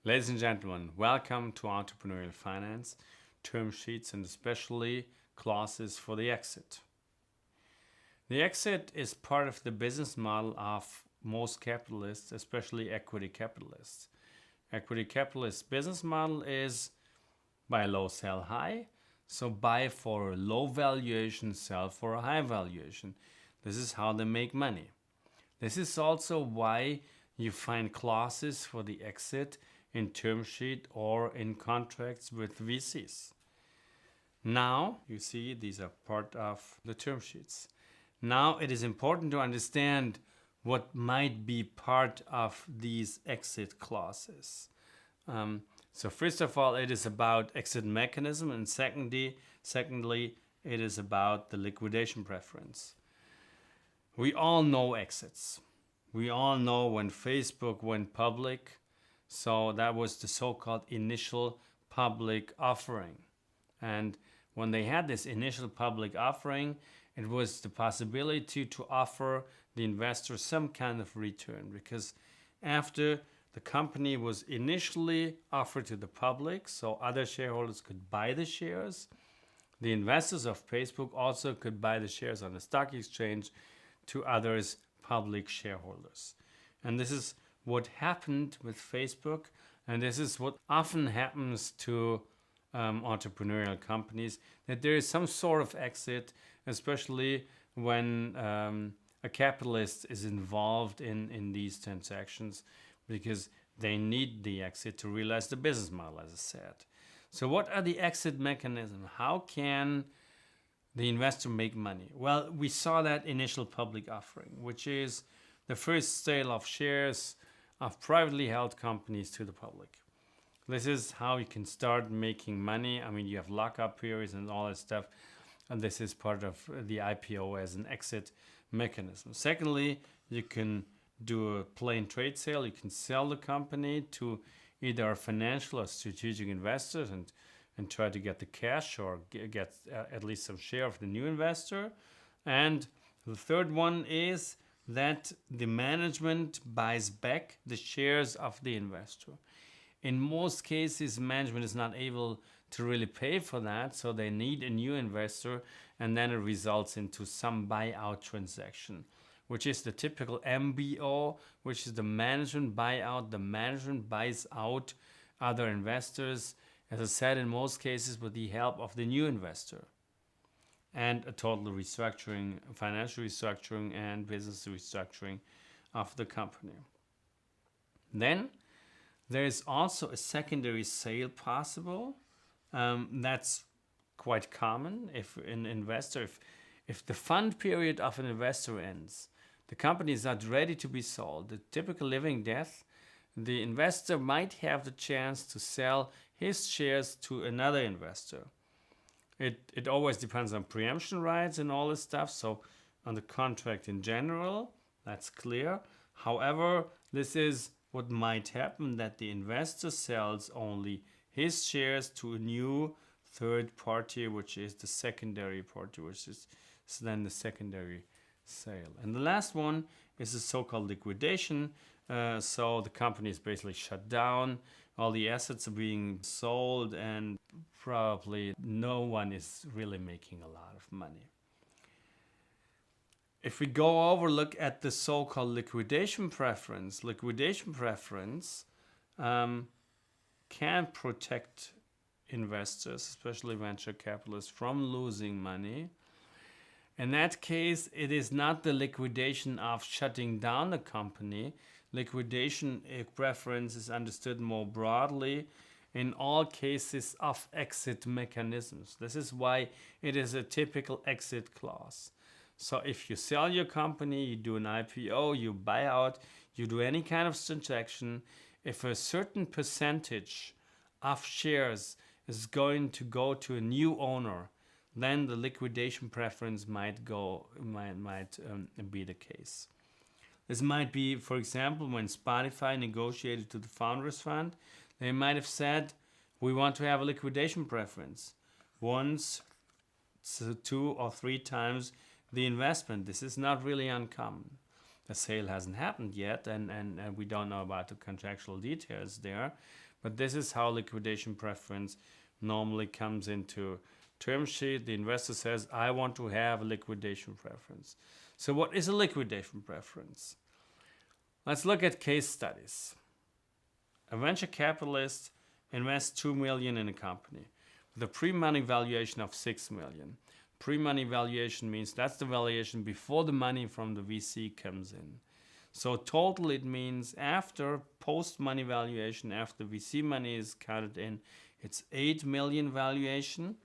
Ladies and gentlemen, welcome to Entrepreneurial Finance, term sheets and especially clauses for the exit. The exit is part of the business model of most capitalists, especially equity capitalists. Equity capitalists' business model is buy low, sell high. So buy for a low valuation, sell for a high valuation. This is how they make money. This is also why you find clauses for the exit in term sheet or in contracts with VCs. Now, you see, these are part of the term sheets. Now, it is important to understand what might be part of these exit clauses. So first of all, it is about exit mechanism, and secondly, it is about the liquidation preference. We all know exits. We all know when Facebook went public. So that was the so-called initial public offering. And when they had this initial public offering, it was the possibility to offer the investor some kind of return, because after the company was initially offered to the public, so other shareholders could buy the shares, the investors of Facebook also could buy the shares on the stock exchange to others, public shareholders. And this is what happened with Facebook, and this is what often happens to entrepreneurial companies, that there is some sort of exit, especially when a capitalist is involved in these transactions, because they need the exit to realize the business model, as I said. So what are the exit mechanisms? How can the investor make money? Well, we saw that initial public offering, which is the first sale of shares of privately held companies to the public. This is how you can start making money. I mean, you have lockup periods and all that stuff, and this is part of the IPO as an exit mechanism. Secondly, you can do a plain trade sale. You can sell the company to either a financial or strategic investors and try to get the cash or get at least some share of the new investor. And the third one is that the management buys back the shares of the investor. In most cases, management is not able to really pay for that, so they need a new investor, and then it results into some buyout transaction, which is the typical MBO, which is the management buyout. The management buys out other investors, as I said, in most cases with the help of the new investor. And a total restructuring, financial restructuring and business restructuring of the company. Then there is also a secondary sale possible. That's quite common. If an investor, if the fund period of an investor ends, the company is not ready to be sold, the typical living death, the investor might have the chance to sell his shares to another investor. It always depends on preemption rights and all this stuff, so on the contract in general, that's clear. However, this is what might happen, that the investor sells only his shares to a new third party, which is the secondary party, which is then the secondary sale. And the last one is the so-called liquidation. So the company is basically shut down, all the assets are being sold, and probably no one is really making a lot of money. If we go over, look at the so-called liquidation preference can protect investors, especially venture capitalists, from losing money. In that case, it is not the liquidation of shutting down the company. Liquidation preference is understood more broadly in all cases of exit mechanisms. This is why it is a typical exit clause. So if you sell your company, you do an IPO, you buy out, you do any kind of transaction, if a certain percentage of shares is going to go to a new owner, then the liquidation preference might be the case. This might be, for example, when Spotify negotiated to the Founders Fund, they might have said, we want to have a liquidation preference. Once, 2 or 3 times the investment. This is not really uncommon. The sale hasn't happened yet, and we don't know about the contractual details there. But this is how liquidation preference normally comes into term sheet. The investor says, I want to have a liquidation preference. So what is a liquidation preference? Let's look at case studies. A venture capitalist invests 2 million in a company with a pre-money valuation of 6 million. Pre-money valuation means that's the valuation before the money from the VC comes in. So total, it means after post-money valuation, after VC money is counted in, it's 8 million valuation.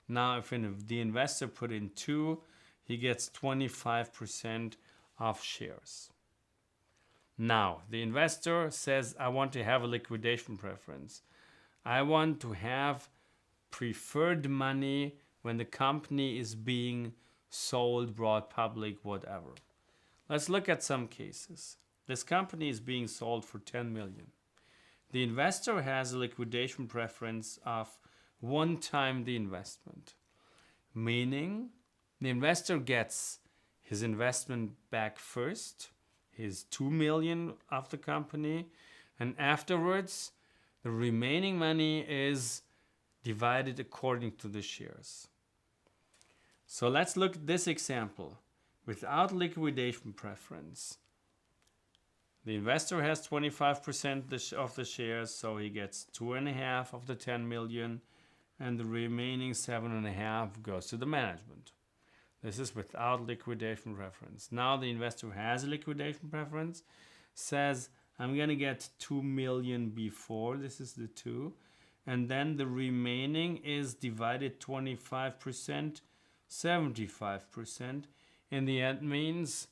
Now, if the investor put in 2, he gets 25% of shares. Now, the investor says, I want to have a liquidation preference. I want to have preferred money when the company is being sold, brought public, whatever. Let's look at some cases. This company is being sold for 10 million. The investor has a liquidation preference of 1 time the investment, meaning the investor gets his investment back first, his 2 million of the company, and afterwards the remaining money is divided according to the shares. So let's look at this example. Without liquidation preference, the investor has 25% of the shares, so he gets 2.5 of the 10 million, and the remaining 7.5 goes to the management. This is without liquidation preference. Now the investor has a liquidation preference, says, I'm going to get 2 million before, this is the 2, and then the remaining is divided 25%, 75%. In the end means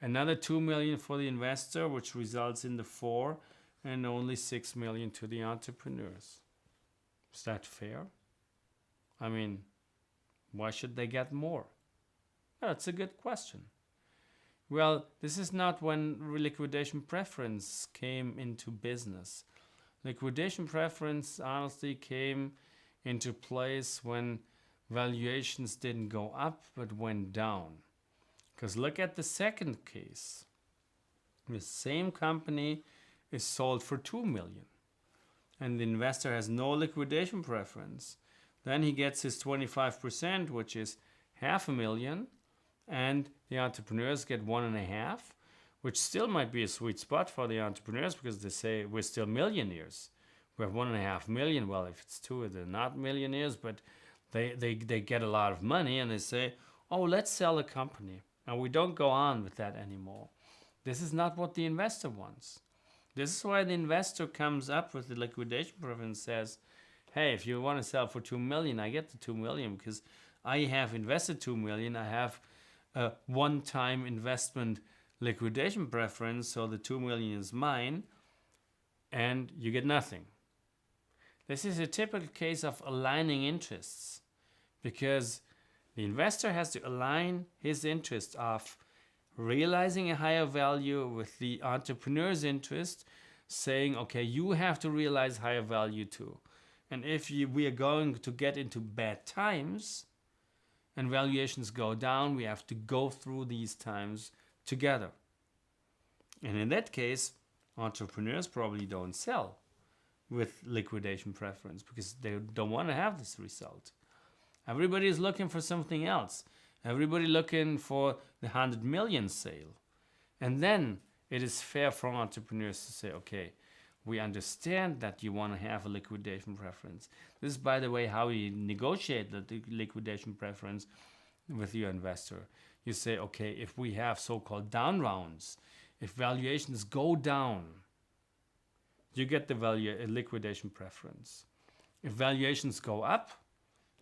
another 2 million for the investor, which results in the 4, and only 6 million to the entrepreneurs. Is that fair? I mean, why should they get more? That's a good question. Well, this is not when liquidation preference came into business. Liquidation preference honestly came into place when valuations didn't go up but went down. Because look at the second case. The same company is sold for 2 million and the investor has no liquidation preference. Then he gets his 25%, which is 500,000, and the entrepreneurs get 1.5, which still might be a sweet spot for the entrepreneurs because they say we're still millionaires. We have 1.5 million. Well, if it's 2, they're not millionaires, but they get a lot of money and they say, oh, let's sell the company. And we don't go on with that anymore. This is not what the investor wants. This is why the investor comes up with the liquidation preference and says, hey, if you want to sell for 2 million, I get the 2 million because I have invested 2 million. I have a one-time investment liquidation preference, so the 2 million is mine, and you get nothing. This is a typical case of aligning interests because the investor has to align his interest of realizing a higher value with the entrepreneur's interest, saying, okay, you have to realize higher value too. And if we are going to get into bad times and valuations go down, we have to go through these times together. And in that case, entrepreneurs probably don't sell with liquidation preference because they don't want to have this result. Everybody is looking for something else. Everybody looking for the 100 million sale. And then it is fair for entrepreneurs to say, okay, we understand that you want to have a liquidation preference. This is, by the way, how you negotiate the liquidation preference with your investor. You say, okay, if we have so-called down rounds, if valuations go down, you get the liquidation preference. If valuations go up,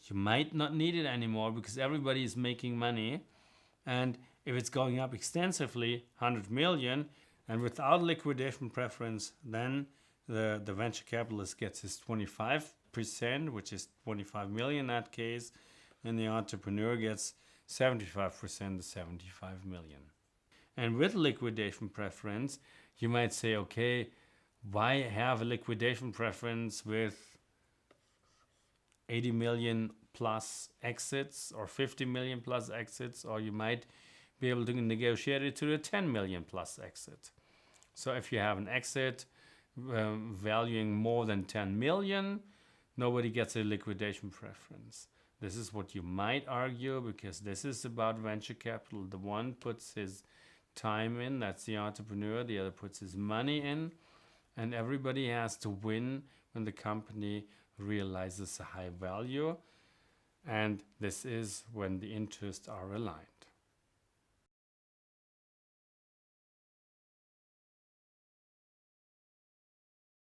you might not need it anymore because everybody is making money. And if it's going up extensively, 100 million, and without liquidation preference, then the venture capitalist gets his 25%, which is 25 million in that case, and the entrepreneur gets 75%, the 75 million. And with liquidation preference, you might say, okay, why have a liquidation preference with 80 million plus exits or 50 million plus exits, or you might be able to negotiate it to the 10 million plus exit. So if you have an exit valuing more than 10 million, nobody gets a liquidation preference. This is what you might argue, because this is about venture capital. The one puts his time in, that's the entrepreneur, the other puts his money in, and everybody has to win when the company realizes a high value, and this is when the interests are aligned.